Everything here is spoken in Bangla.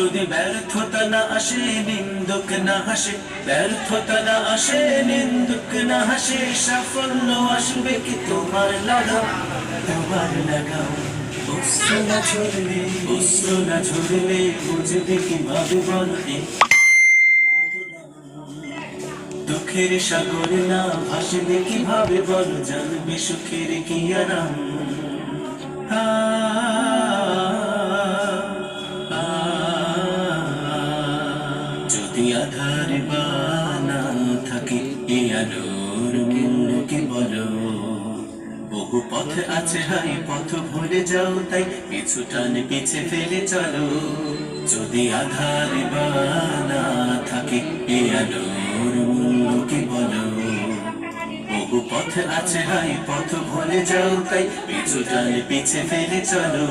যদি ব্যর্থতা না আসে, নিন্দুক না হাসে, ব্যর্থতা না আসে, নিন্দুক না হাসে, সাফল্য আসবে কি তোমার লাগাও, তোমার লাগাও। অশ্রু না ঝরলে, অশ্রু না ঝরলে বুঝবে কিভাবে বলো দুঃখের সাগর না ভাসবে কিভাবে বলো, জানবে সুখের কি আরাম। যদি আধার বানা থাকে এ আলোর মূল্য কি বলো, বহু পথ আছে হাই পথ ভুলে যাও, তাই পিছু টানে পিছে ফেলে চলো। যদি আধার বানা থাকে এ আলোর মূল্য কি বলো, বহু পথ আছে হাই পথ ভুলে যাও, তাই পিছু টানে পিছে ফেলে চলো।